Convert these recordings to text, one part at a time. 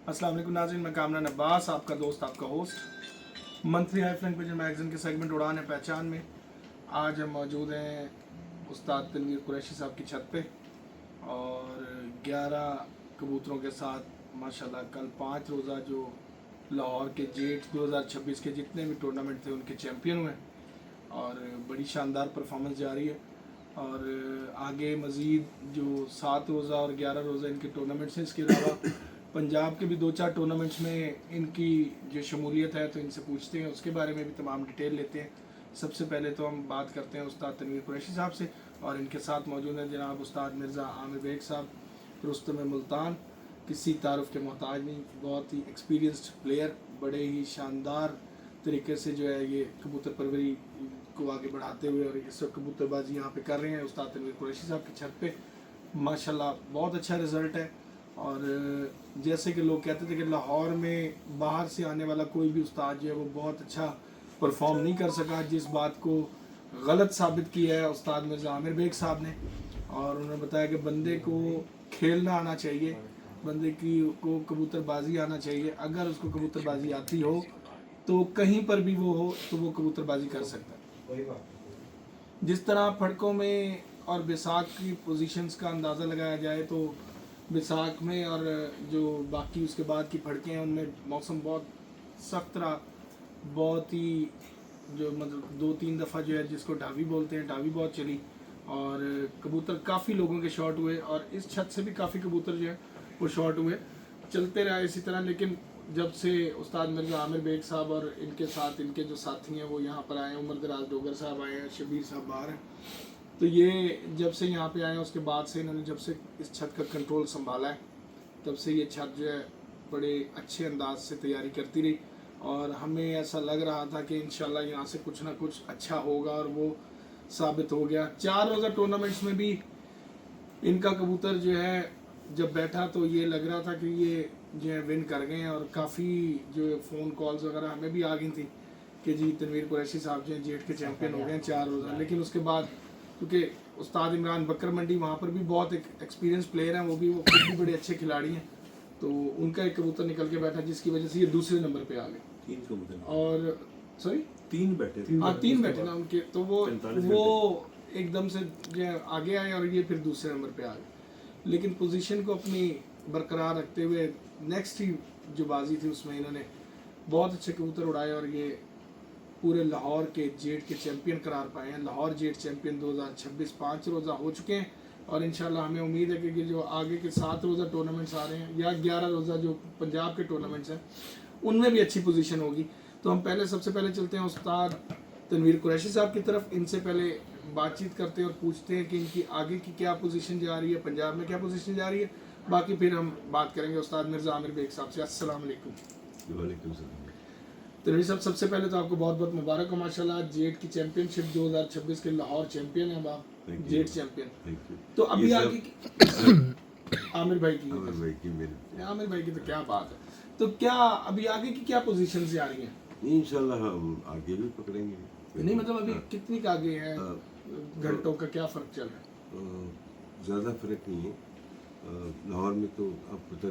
अस्सलाम वालेकुम नाज़रीन, मैं कामरान अब्बास, आपका दोस्त, आपका host monthly high flank pigeon magazine के सेगमेंट उड़ान है पहचान में। आज हम मौजूद हैं उस्ताद तनवीर कुरैशी साहब की छत पे और 11 कबूतरों के साथ माशाल्लाह कल 5 रोज़ा जो लाहौर के जेट 2026 के जितने भी टूर्नामेंट थे उनके चैम्पियन हुए और बड़ी शानदार परफॉर्मेंस जारी है। और आगे मज़ीद जो 7 रोज़ा और 11 रोज़ा इनके टूर्नामेंट्स हैं, इसके अलावा पंजाब के भी 2-4 टूर्नामेंट्स में इनकी जो शमूलियत है तो इनसे पूछते हैं, उसके बारे में भी तमाम डिटेल लेते हैं। सबसे पहले तो हम बात करते हैं उस्ताद तनवीर कुरैशी साहब से और इनके साथ मौजूद हैं जनाब उस्ताद मिर्ज़ा आमिर बेग साहब, रुस्तम मुल्तान, किसी तारुफ के मोहताज नहीं, बहुत ही एक्सपीरियंस्ड प्लेयर, बड़े ही शानदार तरीके से जो है ये कबूतर परवरी को आगे बढ़ाते हुए और इस वक्त कबूतरबाजी यहाँ पे कर रहे हैं उस्ताद तनवीर कुरैशी साहब की छत पे। माशाल्लाह बहुत अच्छा रिज़ल्ट है। और जैसे कि लोग कहते थे कि लाहौर में बाहर से आने वाला कोई भी उस्ताद जो है वो बहुत अच्छा परफॉर्म नहीं कर सका, जिस बात को गलत साबित किया है उस्ताद मिर्ज़ा आमिर बेग साहब ने। और उन्होंने बताया कि बंदे को खेलना आना चाहिए, बंदे की को कबूतरबाजी आना चाहिए। अगर उसको कबूतरबाजी आती हो तो कहीं पर भी वो हो तो वो कबूतरबाजी कर सकता है। जिस तरह फड़कों में और बैसाख की पोजीशंस का अंदाज़ा लगाया जाए तो बैसाख में और जो बाकी उसके बाद की फड़कें हैं उनमें मौसम बहुत सख्त रहा, बहुत ही जो मतलब 2-3 दफ़ा जो है जिसको ढावी बोलते हैं, ढावी बहुत चली और कबूतर काफ़ी लोगों के शॉट हुए और इस छत से भी काफ़ी कबूतर जो है वो शॉट हुए। चलते रहा इसी तरह, लेकिन जब से उस्ताद मिर्ज़ा आमिर बेग साहब और इनके साथ इनके जो साथी हैं वो यहाँ पर आए, उमर दराज डोगर साहब आए हैं, शबीर साहब बाहर हैं, तो ये जब से यहाँ पे आए हैं उसके बाद से इन्होंने जब से इस छत का कंट्रोल संभाला है तब से ये छत जो है बड़े अच्छे अंदाज से तैयारी करती रही और हमें ऐसा लग रहा था कि इंशाल्लाह यहाँ से कुछ ना कुछ अच्छा होगा और वो साबित हो गया। 4 रोज़ा टूर्नामेंट्स में भी इनका कबूतर जो है जब बैठा तो ये लग रहा था कि ये जो है विन कर गए हैं और काफ़ी जो फ़ोन कॉल्स वगैरह हमें भी आ गई थी कि जी तनवीर कुरैशी साहब जो हैं जेट के चैम्पियन हो गए हैं 4 रोज़ा। लेकिन उसके बाद क्योंकि उस्ताद इमरान बकर मंडी वहाँ पर भी बहुत एक एक्सपीरियंस प्लेयर हैं, वो खुद भी बड़े अच्छे खिलाड़ी हैं, तो उनका एक कबूतर निकल के बैठा जिसकी वजह से ये दूसरे नंबर पे आ गए। 3 कबूतर और सॉरी 3 बैठे थे। हाँ 3 बैठे ना उनके, तो वो एकदम से जो आगे आए और ये फिर दूसरे नंबर पे आ गए। लेकिन पोजीशन को अपनी बरकरार रखते हुए नेक्स्ट ही जो बाजी थी उसमें इन्होंने बहुत अच्छे कबूतर उड़ाए और ये पूरे लाहौर के जेट के चैम्पियन करार पाए हैं। लाहौर जेट चैम्पियन 2026 5 रोज़ा हो चुके हैं और इंशाल्लाह हमें उम्मीद है कि जो आगे के 7 रोज़ा टूर्नामेंट्स आ रहे हैं या 11 रोज़ा जो पंजाब के टूर्नामेंट्स हैं उनमें भी अच्छी पोजीशन होगी। तो हम सबसे पहले चलते हैं उस्ताद तनवीर कुरैशी साहब की तरफ, इनसे पहले बातचीत करते हैं और पूछते हैं कि इनकी आगे की क्या पोजीशन जा रही है, पंजाब में क्या पोजीशन जा रही है। बाकी फिर हम बात करेंगे उस्ताद मिर्ज़ा आमिर बेग साहब से। अस्सलाम वालेकुम। वालेकुम सलाम। तनवीर साहब सबसे पहले तो आपको बहुत बहुत मुबारक हो माशाल्लाह, जेट की चैंपियनशिप 2026 के लाहौर चैंपियन हैं आप, जेट चैंपियन। Thank you. तो अभी ये आगे आमिर भाई की आमिर भाई की मेरे आमिर भाई की तो क्या बात है। तो क्या अभी आगे की क्या पोजीशन से आ रही हैं? इंशाल्लाह हम आगे भी पकड़ेंगे। नहीं मतलब अभी कितनी का आगे है, घंटों का क्या फ़र्क चल रहा है? ज़्यादा फर्क नहीं है। लाहौर में तो आप पता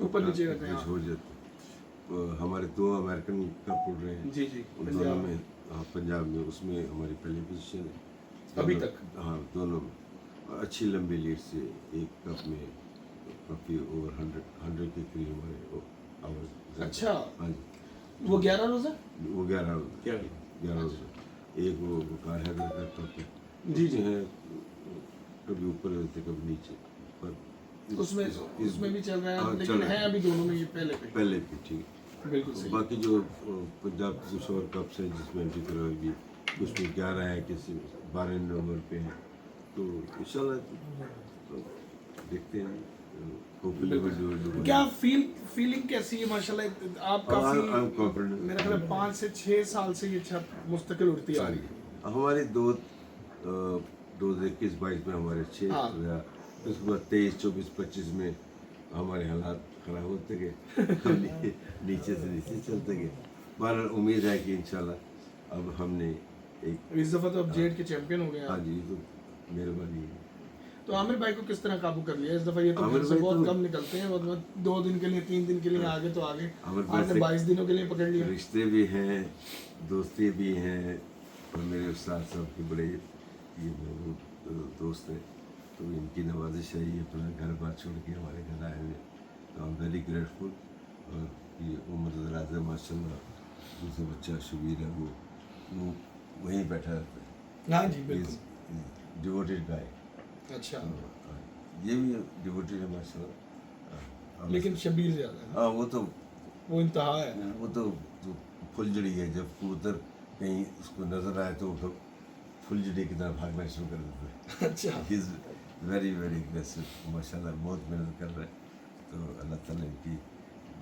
ऊपर नीचे रहते हैं, हो जाते। हमारे 2 अमेरिकन कप उड़ रहे हैं जी जी उन दोनों में। पंजाब में उसमें हमारी पहली पोजीशन है अभी तक। हाँ दोनों में अच्छी लंबी लीड से एक कप में काफ़ी ओवर 100 के करीब हमारे आवाज़। अच्छा हाँ जी वो 11 रोज़ा वो 11 एक वो कार है करता था जी जी है, कभी ऊपर रहते कभी नीचे, पर उसमें भी चल रहा है, हाँ, लेकिन चल रहा है अभी दोनों में ये पहले भी ठीक है। बिल्कुल सही। बाकी जो पंजाब के कुछ और कप्स हैं जिसमें एंट्री करवाएगी, कुछ में 11 है, किसी 12 नंबर पे है, तो इंशाल्लाह तो देखते हैं। क्या फीलिंग कैसी है माशाल्लाह? आप काफी मेरा ख्याल 5 से 6 साल से ये छत मुस्तकिल उड़ती आ रही है। हमारे 2021-22 में हमारे 6 हाँ। उसके बाद 23, 24, 25 में हमारे हालात खराब होते गए नीचे से नीचे चलते गए। पर उम्मीद है कि इंशाल्लाह अब हमने एक इस दफा तो अब जेट के चैंपियन हो गए हाँ आप। जी तो मेहरबानी है। तो आमिर भाई को किस तरह काबू कर लिया इस दफा? ये तो आमिर घर से भाई बहुत तो- कम निकलते हैं, मतलब 2 दिन के लिए 3 दिन के लिए आगे तो आगे, आमिर भाई आपने से 22 दिनों के लिए पकड़ लिया। रिश्ते भी हैं, दोस्ती भी हैं, और मेरे उस्ताद साहब के बड़े ये वो दोस्त हैं, तो इनकी नवाजिश है, ये अपना घर बार छोड़ के हमारे घर आए हुए, तो आई एम वेरी ग्रेटफुल। और ये उम्र दराज है माशाल्लाह, दूसरा बच्चा शबीर है, वो वहीं बैठा रहता है, हाँ जी बिल्कुल। डिवोटेड गाय, अच्छा, ये भी डिवोटेड है माशाल्लाह। लेकिन शबीर ज्यादा है, हाँ वो इंतहा है। वो तो फुलझड़ी है, जब कबूतर कहीं उसको नजर आए तो वो फुलझड़ी की तरह भागना शुरू कर देता है। अच्छा, he is very very aggressive, माशाल्लाह बहुत मेहनत कर रहा है, तो अल्लाह ताला इनकी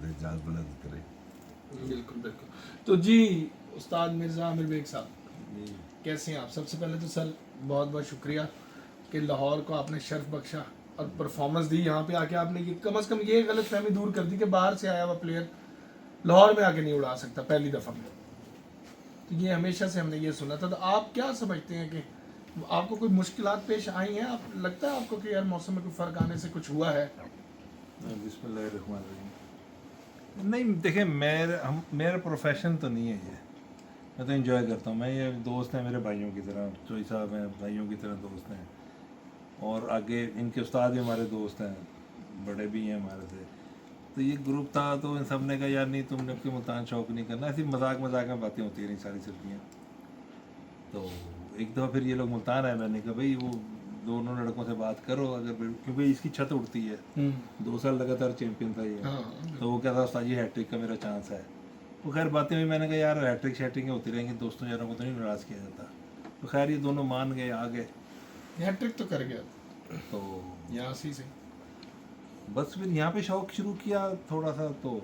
दर्जात बुलंद करे। बिल्कुल बिल्कुल। तो जी उस्ताद मिर्ज़ा आमिर बेग साहब, कैसे हैं आप? सबसे पहले तो सर बहुत बहुत शुक्रिया कि लाहौर को आपने शर्फ बख्शा और परफॉर्मेंस दी। यहाँ पे आके आपने ये कम से कम ये गलत फहमी दूर कर दी कि बाहर से आया हुआ प्लेयर लाहौर में आके नहीं उड़ा सकता पहली दफ़ा में। तो ये हमेशा से हमने ये सुना था। तो आप क्या समझते हैं कि आपको कोई मुश्किलात पेश आई हैं? आप लगता है आपको कि यार मौसम में कोई फ़र्क आने से कुछ हुआ है? बिस्मिल्लाहिर्रहमानिर्रहीम। नहीं देखें, मेरा प्रोफेशन तो नहीं है ये, मैं तो एंजॉय करता हूँ। मैं ये दोस्त हैं मेरे भाइयों की तरह, चोई साहब हैं भाइयों की तरह दोस्त हैं, और आगे इनके उस्ताद भी हमारे दोस्त हैं, बड़े भी हैं हमारे से। तो ये ग्रुप था, तो इन सब ने कहा यार नहीं तुमने अपने मुल्तान शौक नहीं करना, ऐसी मजाक में बातें होती रही सारी सर्दियाँ। तो एक दफ़ा फिर ये लोग मुल्तान आए, मैंने कहा भाई वो दोनों लड़कों से बात करो, अगर क्योंकि इसकी छत उड़ती है, 2 साल लगातार चैंपियन था ये। तो वो कहता उस्ताद जी हैट्रिक का मेरा चांस है। तो खैर बातें हुई, मैंने कहा यार हैट्रिक शैट्रिक होती रहेंगी, दोस्तों यारों को तो नहीं नाराज़ किया जाता। तो खैर ये दोनों मान गए, आ गए, हैट्रिक तो कर गया तो यहाँ से बस फिर यहाँ पे शौक शुरू किया थोड़ा सा, तो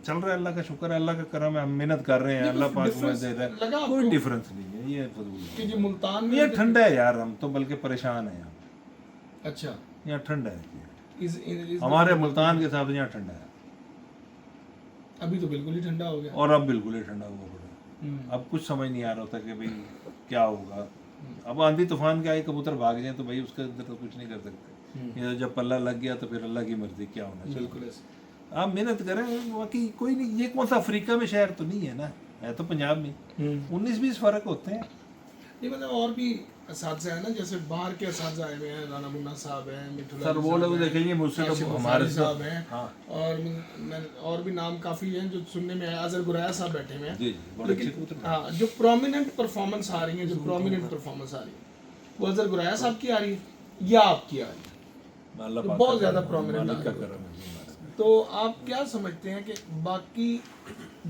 चल रहा है, अल्लाह का शुक्र है, अल्लाह का करम है, हम मेहनत कर रहे हैं, अल्लाह पाक में दे रहा लगा है, कोई डिफरेंस नहीं है। ये फजूल कि जी मुल्तान में है, ये ठंडा है यार, हम तो बल्कि परेशान हैं यहाँ। अच्छा यहाँ ठंडा है, इस हमारे मुल्तान के हिसाब से यहाँ ठंडा है, अभी तो बिल्कुल ही ठंडा हो गया। और अब बिल्कुल ही ठंडा हुआ पड़ा। अब कुछ समझ नहीं आ रहा होता कि भाई क्या होगा। अब आंधी तूफान के आए कबूतर भाग जाए तो भाई उसके अंदर तो कुछ नहीं कर सकते। ये जब पल्ला लग गया तो फिर अल्लाह की मर्जी, क्या होना चाहिए। बिल्कुल ऐसे। आप मेहनत करें, बाकी कोई नहीं। ये कौन सा अफ्रीका में शहर तो नहीं है ना, है तो पंजाब में। 19-20 फर्क होते हैं। ये मतलब और भी असातिज़ा है ना, जैसे बाहर के असातिज़ा आए हुए हैं, राना मुन्ना साहब हैं, मिठू सर वो लोग देखेंगे मुझसे तो हमारे साहब हैं, हाँ। और भी नाम काफ़ी हैं जो सुनने में आया। अजहर गुराया साहब बैठे हुए हैं। जी जी, बड़े अच्छे कबूतर। हाँ, जो प्रोमिनेंट परफॉर्मेंस आ रही है, जो प्रोमिनेंट परफॉर्मेंस आ रही है वो अजहर गुराया साहब की आ रही है या आपकी आ रही है? अल्लाह तो पाक बहुत का ज़्यादा करम है, प्रोमिनेंट मालिक का आ रही है। करम है हमारे। तो आप क्या समझते हैं कि बाकी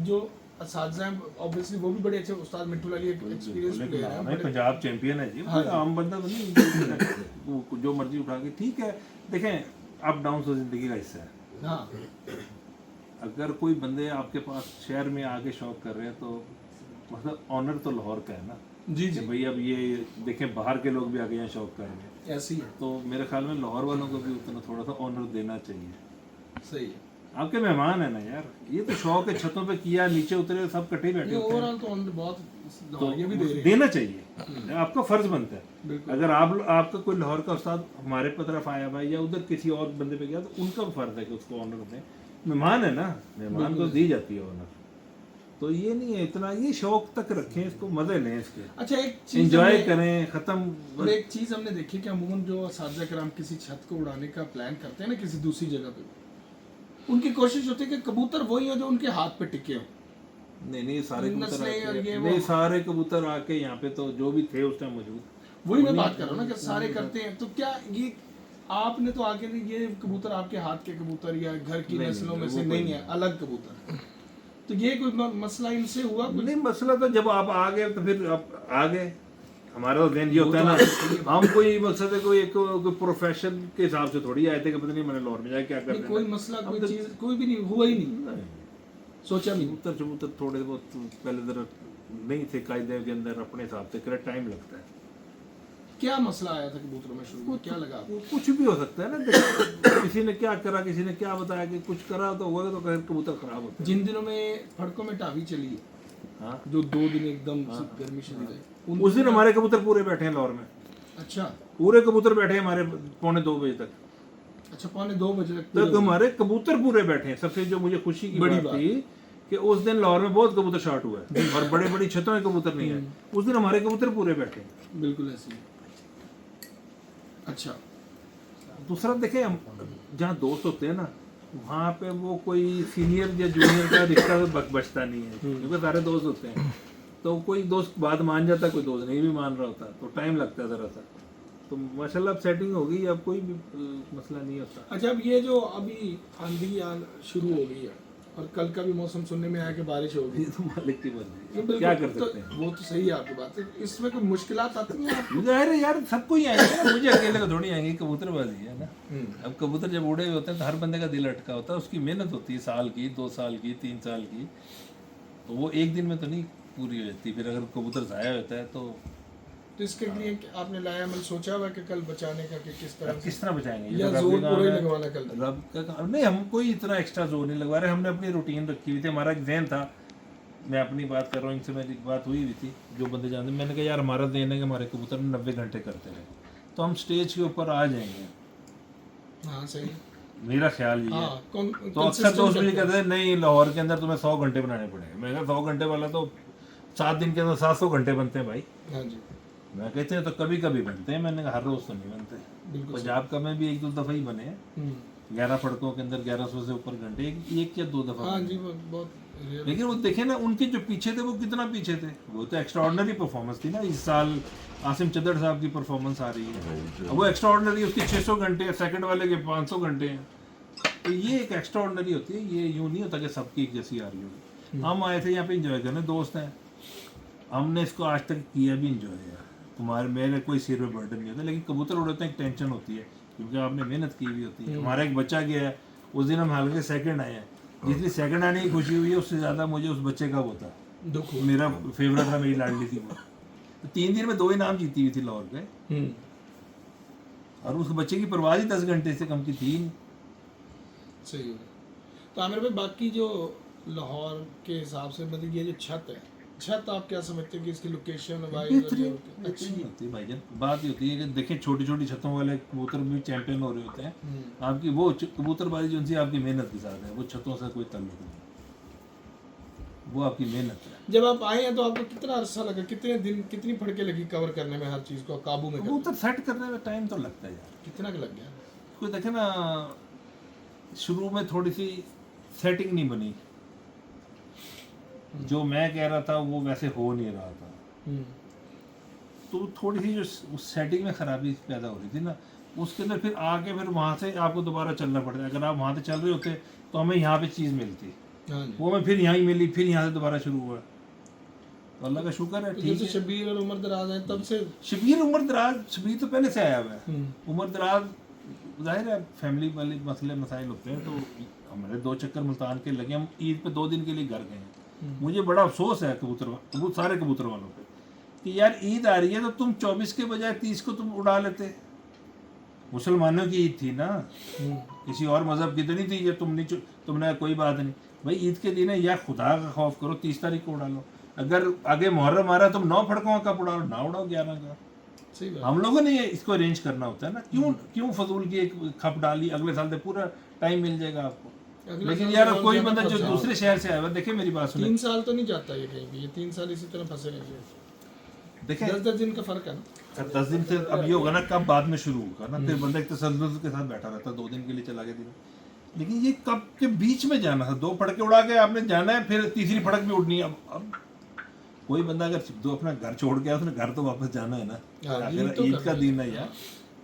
जो असातिज़ा हैं, ऑब्वियसली वो भी बड़े अच्छे, उस्ताद मिट्टू लाली एक एक्सपीरियंस लेकिन प्लेयर नाम हैं, है, पंजाब चैंपियन है जी, कोई आम बंदा तो नहीं। वो जो मर्जी उठा के, ठीक है। देखें अप डाउन तो जिंदगी का हिस्सा है। हाँ अगर कोई बंदे आपके पास शहर में आके शौक कर रहे हैं तो मतलब ऑनर तो लाहौर का है ना जी कि भाई अब ये देखें बाहर के लोग भी आके यहाँ शौक कर रहे हैं, ऐसी है, तो मेरे ख्याल में लाहौर वालों को भी उतना थोड़ा सा ऑनर देना चाहिए। सही है। आपके मेहमान है ना यार, ये तो शौक है, छतों पे किया, नीचे उतरे, सब इकट्ठे ही बैठे ये होते हैं, ओवरऑल तो ऑन बहुत तो ये भी दे रहे हैं। देना चाहिए, आपका फर्ज बनता है। बिल्कुल। अगर आपका कोई लाहौर का उस्ताद हमारे तरफ आया भाई या उधर किसी और बंदे पे गया तो उनका फर्ज है कि उसको ऑनर दें। मेहमान है ना, मेहमान को दी जाती है ऑनर। तो ये नहीं है इतना, ये शौक तक रखें, इसको मजे लें, इसके अच्छा एक चीज एंजॉय करें, खत्म। और एक चीज हमने देखी कि अमूमन जो असातिज़ा कराम किसी छत को उड़ाने का प्लान करते हैं ना किसी दूसरी जगह पे, उनकी कोशिश होती है कि कबूतर वही हो जो उनके हाथ पे टिके हो। नहीं सारे कबूतर नस्लें और ये आके, वो- नहीं सारे कबूतर आके यहाँ पे तो जो भी थे उस टाइम मौजूद, वही मैं बात कर रहा हूँ ना कि सारे करते हैं। तो क्या ये आपने तो आके ये कबूतर आपके हाथ के कबूतर या घर की नस्लों में से नहीं है, अलग कबूतर, तो ये कोई मसला इनसे हुआ? नहीं मसला तो जब आप आ गए तो फिर आप आ गए। हमारा तो दिन ये होता है ना, हम कोई मकसद है कोई प्रोफेशन के हिसाब से थोड़ी आए थे कि पता नहीं मैंने लाहौर में जाके क्या करना है। कोई मसला कोई चीज कोई भी नहीं हुआ ही नहीं, सोचा भी नहीं। कबूतर कबूतर थोड़े बहुत पहले जरा नहीं थे कायदे के अंदर, अपने हिसाब से कर टाइम लगता है। क्या मसला आया था कबूतरों में शुरू में, क्या लगा आपको? कुछ भी हो सकता है ना, देखो, किसी ने क्या करा, किसी ने क्या बताया कि कुछ करा तो हुआ तो कबूतर खराब होता है। जिन दिनों में फड़कों में टावी चली है, हाँ, जो 2 दिन एकदम गर्मी शदीद है, उस दिन हमारे कबूतर पूरे बैठे हैं लाहौर में। अच्छा पूरे कबूतर बैठे हैं हमारे 2:45 तक अच्छा, 2:45 तक तक हमारे कबूतर पूरे बैठे हैं। सबसे जो मुझे खुशी की बड़ी बात बात। थी कि उस दिन लाहौर में बहुत कबूतर शॉट हुआ है और बड़े बड़ी छतों में कबूतर नहीं है, उस दिन हमारे कबूतर पूरे बैठे हैं। बिल्कुल ऐसे ही। अच्छा दूसरा देखें, हम जहाँ दोस्त होते हैं ना, वहाँ पे वो कोई सीनियर या जूनियर का रिश्ता तो बचता नहीं है, क्योंकि सारे दोस्त होते हैं। तो कोई दोस्त बात मान जाता है, कोई दोस्त नहीं भी मान रहा होता, तो टाइम लगता है ज़रा सा। तो माशाल्लाह अब सेटिंग हो गई, अब कोई भी मसला नहीं होता। अच्छा, अब ये जो अभी आंधी शुरू हो गई है और कल का भी मौसम सुनने में आया कि बारिश होगी, ये तो मालिक की मर्जी ये है, बिल्कुल- क्या कर तो सकते हैं। वो तो सही है आपकी बात। इसमें कोई मुश्किलात आती हैं आपको? ज़ाहिर है यार, सबको ही आएंगे ना, मुझे अकेले को थोड़ी आएंगी, कबूतरबाजी है ना। अब कबूतर जब उड़े हुए होते हैं तो हर बंदे का दिल अटका होता है, उसकी मेहनत होती है, साल की, 2 साल की, 3 साल की, तो वो एक दिन में तो नहीं पूरी हो जाती। फिर अगर कबूतर ज़ाया होता है तो तो इसके लिए आपने लाया अमल सोचा हुआ कि कल बचाने का कि किस तरह अब किस तरह बचाएंगे? ये या तो रब जोर का काम पूरा ही है। लगवाना कल? रब का काम नहीं, हम कोई इतना एक्स्ट्रा जोर नहीं लगवा रहे, हमने अपनी रूटीन रखी हुई थी। हमारा एक जहन था, मैं अपनी बात कर रहा हूँ, इनसे मेरी बात हुई हुई थी, जो बंदे जानते हैं। मैंने कहा यार हमारा जहन है कि हमारे कबूतर 90 घंटे करते रहे तो हम स्टेज के ऊपर आ जाएंगे। हाँ सही है। मेरा ख्याल ये है। हाँ तो अक्सर दोस्त मुझे कहते हैं नहीं, लाहौर के अंदर तुम्हें 100 घंटे बनाने पड़ेंगे। मैं कहा 100 घंटे वाला तो 7 दिन के अंदर 700 घंटे बनते हैं भाई। हाँ जी मैं कहते हैं तो कभी कभी बनते हैं, मैंने कहा हर रोज तो नहीं बनते। बिल्कुल। पंजाब का में भी 1-2 दफ़ा ही बने हैं, 11 फड़कों के अंदर 1100 से ऊपर घंटे, एक या 2 दफ़ा। हाँ जी बहुत rare। लेकिन वो देखे ना, उनके जो पीछे थे वो कितना पीछे थे, वो तो एक्स्ट्राऑर्डिनरी परफॉर्मेंस थी ना। इस साल आसिम चद्दड़ साहब की परफॉर्मेंस आ रही है, अब वो एक्स्ट्राऑर्डिनरी, उसके 600 घंटे, सेकंड वाले के 500 घंटे हैं। तो ये एक एक्स्ट्राऑर्डिनरी होती है, ये यूँ नहीं होता कि सबकी एक जैसी आ रही होगी। हम आए थे यहाँ पे इंजॉय करने, दोस्त हैं, हमने इसको आज तक किया भी इंजॉय यार। तुम्हारे मेरे कोई सिर पे बर्डन नहीं होता, लेकिन कबूतर उड़ाते हैं एक टेंशन होती है, क्योंकि आपने मेहनत की हुई होती है। हमारा एक बच्चा गया है, उस दिन हम हल्के सेकंड आए हैं, जितनी सेकंड आने की खुशी हुई है उससे ज़्यादा मुझे उस बच्चे का वो था, दुख हुआ। मेरा फेवरेट था, मेरी लाडली थी वो। तो 3 दिन में 2 इनाम जीती हुई थी लाहौर पे, और उस बच्चे की परवाह ही 10 घंटे से कम की थी। सही है। तो आमिर भाई, बाकी जो लाहौर के हिसाब से मतलब ये जो छत है, छत आप क्या समझते हैं कि इसकी लोकेशन अच्छी होती है भाईजान। बात ये होती है कि देखिए, छोटी छोटी छतों वाले कबूतर भी चैंपियन हो रहे होते हैं। आपकी वो कबूतरबाजी जो उनसे आपकी मेहनत के साथ है, वो छतों से कोई ताल्लुक नहीं, वो आपकी मेहनत है। जब आप आए हैं तो आपको कितना अरसा लगा, कितने दिन, कितनी फड़के लगी कवर करने में, हर चीज़ को काबू में करने में? कबूतर सेट करने में टाइम तो लगता है यार। कितना का लग गया? कोई देखे ना, शुरू में थोड़ी सी सेटिंग नहीं बनी, जो मैं कह रहा था वो वैसे हो नहीं रहा था, तो थोड़ी सी जो उस सेटिंग में खराबी पैदा हो रही थी ना, उसके अंदर फिर आके फिर वहाँ से आपको दोबारा चलना पड़ता है। अगर आप वहाँ से चल रहे होते तो हमें यहाँ पे चीज़ मिलती, हाँ जी। वो हमें फिर यहाँ ही मिली, फिर यहाँ से दोबारा शुरू हुआ। तो अल्लाह का शुक्र है, तो ठीक जैसे है। शबीर और उमर दराज है तब से। शबीर उमर दराज, शबीर तो पहले से आया हुआ है। उमर दराज जाहिर है फैमिली वाले मसले मसाइल होते हैं, तो हमारे 2 चक्कर मुल्तान के लगे, हम ईद पे 2 दिन के लिए घर गए हैं। मुझे बड़ा अफसोस है सारे कबूतर वालों पे कि यार ईद आ रही है तो तुम 24 के बजाय 30 को तुम उड़ा लेते। मुसलमानों की ईद थी ना, किसी और मज़हब की तो नहीं थी। ये तुमने कोई बात नहीं भाई, ईद के दिन है यार, खुदा का खौफ करो, 30 तारीख को उड़ा लो। अगर आगे मुहर्रम आ रहा है, तुम 9 फड़कों का उड़ा लो, ना उड़ाओ 11 का। सही बात। हम लोगों ने इसको अरेंज करना होता है ना, क्यों फजूल की एक खप डाली, अगले साल से पूरा टाइम मिल जाएगा आपको। अगले लेकिन साल यार और कोई ज्यादा बंदा जो फंसा दूसरे शहर से आया हुआ, देखिए मेरी बात सुने, 3 साल तो नहीं जाता ये कहीं भी, ये 3 साल इसी तरह फंसे रहे। देखें 10-10 दिन का फर्क है ना। 10 दिन से अब ये होगा ना, कब बाद में शुरू होगा ना, फिर बंदा एक तसल्लुस के साथ बैठा रहता, 2 दिन के लिए चला गया दिन। लेकिन ये कब के बीच में जाना था, 2 फड़के उड़ा के आपने जाना है, फिर तीसरी फड़क भी उड़नी है। अब कोई बंदा अगर 2 अपना घर छोड़ के आया, उसने घर तो वापस जाना है ना। हाँ, आखिर ईद का दिन है यार,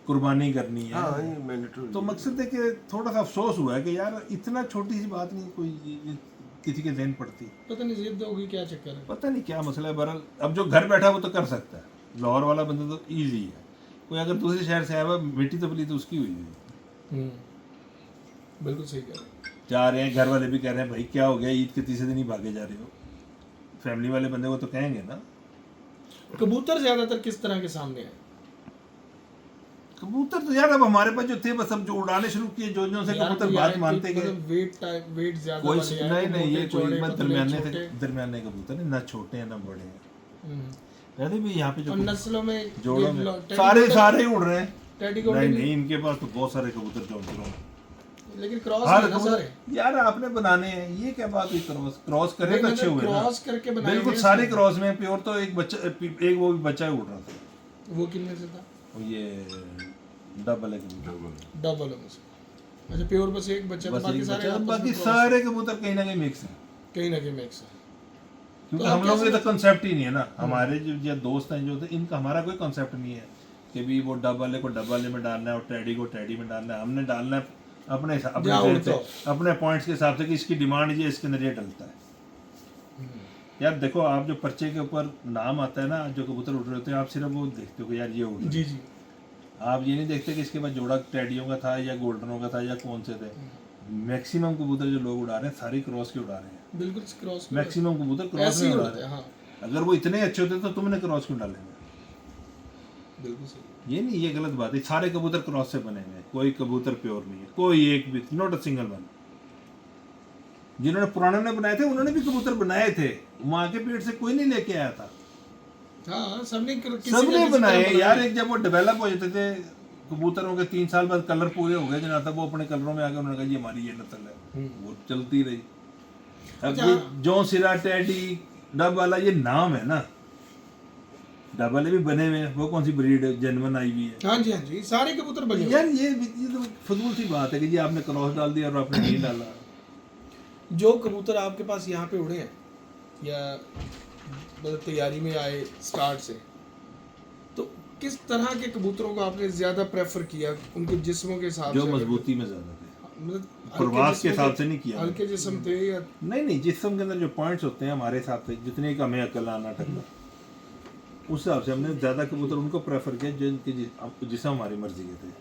कुर्बानी करनी है। हाँ ये मैंडेटरी। तो मकसद है कि थोड़ा सा अफसोस हुआ है कि यार इतना छोटी सी बात नहीं कोई किसी के जहन पड़ती। पता नहीं जिद होगी क्या चक्कर है। पता नहीं क्या मसला है। बहरहाल अब जो घर बैठा वो तो कर सकता है, लाहौर वाला बंदा तो ईजी है। कोई अगर दूसरे शहर से आया हुआ, मिट्टी तपली तो उसकी हुई है। बिल्कुल सही कह रहे हैं। जा रहे हैं, घर वाले भी कह रहे हैं भाई क्या हो गया, ईद के तीसरे दिन ही भागे जा रहे हो। फैमिली वाले बंदे को तो कहेंगे ना। कबूतर ज्यादातर किस तरह के सामने है? कबूतर तो यार अब हमारे पास जो थे, बस अब जो उड़ाने शुरू किए, जो से कबूतर बात मानते गए। वेट ज्यादा कोई वाले आए, नहीं, ये मोटे, कोई चौड़े, मत पतले, दरमियाने छोटे। दरमियाने कबूतर है, ना छोटे हैं ना बड़े हैं। कहते भी यहाँ पे जो और नस्लों में जोड़ों ये में टेडी सारे कबूतर- सारे ही उड़ रहे हैं। टेडी नहीं कबूतर नहीं, इनके पास तो बहुत सारे कबूतर जौनपुर में। लेकिन क्रॉस हर है ना कबूतर सारे। यार आपने बनाने हैं, ये क्या बात हुई? क्रॉस करे नहीं, तो अच्छे हुए ना। क्रॉस करके बनाए बिल्कुल हुए सारे हैं। क्रॉस में। प्योर तो एक बच्चा, एक वो भी बच्चा ही उड़ रहा था। वो किनमें से था? और ये डबल है कबूतर। डबल में से। अच्छा, प्योर बस एक बच्चा था, बस बाकी एक सारे बच्चा, आपस में बाकी cross सारे कबूतर कहीं ना कहीं मिक्स हैं। कहीं ना कहीं मिक्स है। क्योंकि तो हम आप लोग ये कैसे- तो कंसेप्ट ही नहीं है ना। हमारे जो दोस्त हैं जो थे, इनका हमारा कोई कंसेप्ट नहीं है कि भी वो डबल है को डबल में डालना है और टेडी को टेडी में डालना है। हमने डालना है अपने जहाँ अपने उड़ता से, अपने पॉइंट्स के हिसाब से कि इसकी डिमांड ये, इसके अंदर ये डलता है। यार देखो, आप जो पर्चे के ऊपर नाम आता है ना, जो कबूतर उड़ रहे होते हैं, आप सिर्फ वो देखते हो कि यार ये उड़ रहा है। जी जी। आप ये नहीं देखते कि इसके बाद जोड़ा टेडियों का था या गोल्डनों का था या कौन से थे। मैक्सिमम कबूतर जो लोग उड़ा रहे हैं सारी क्रॉस के उड़ा रहे हैं। बिल्कुल क्रॉस मैक्सिमम कबूतर क्रॉस ऐसे में ही उड़ा उड़ते रहे हैं। हैं। हाँ, अगर वो इतने अच्छे होते तो तुमने क्रॉस क्यों डाले हैं? बिल्कुल सही। ये नहीं, ये गलत बात है। सारे कबूतर क्रॉस से बने हुए हैं, कोई कबूतर प्योर नहीं है, कोई एक भी, नॉट अ सिंगल वन। जिन्होंने पुराने ने बनाए थे उन्होंने भी कबूतर बनाए थे, वहां के पेड़ से कोई नहीं लेके आया था। हाँ, सबने किसी सबने न किसी बनाए तरह यार। एक जब वो डेवलप हो जाते थे कबूतरों के 3 साल बाद कलर पूरे हो गए, जहाँ तक वो अपने कलरों में आके उन्होंने कहा ये हमारी ये नस्ल है, वो चलती रही। अब अच्छा। ये जो सिरा टेडी डब वाला ये नाम है ना, डब वाले भी बने हुए हैं, वो कौन सी ब्रीड जेन्युइन आई हुई है? हाँ जी, हाँ जी, सारे कबूतर बने हुए यार ये तो फजूल सी बात है कि जी आपने क्रॉस डाल दिया और आपने नहीं डाला। हैं। जो कबूतर आपके पास यहाँ पे उड़े हैं या मतलब तैयारी में आए स्टार्ट से, तो किस तरह के कबूतरों को आपने ज्यादा प्रेफर किया उनके जिस्मों के हिसाब जो से? मजबूती में ज्यादा थे, मतलब प्रवास के हिसाब से नहीं किया। हल्के जिस्म थे या नहीं नहीं, जिस्म के अंदर जो पॉइंट्स होते हैं हमारे हिसाब से, जितने का हमें अकल आना टकला, उस हिसाब से हमने ज्यादा कबूतर उनको प्रेफर किया जिनके जिस्म हमारी मर्जी के थे।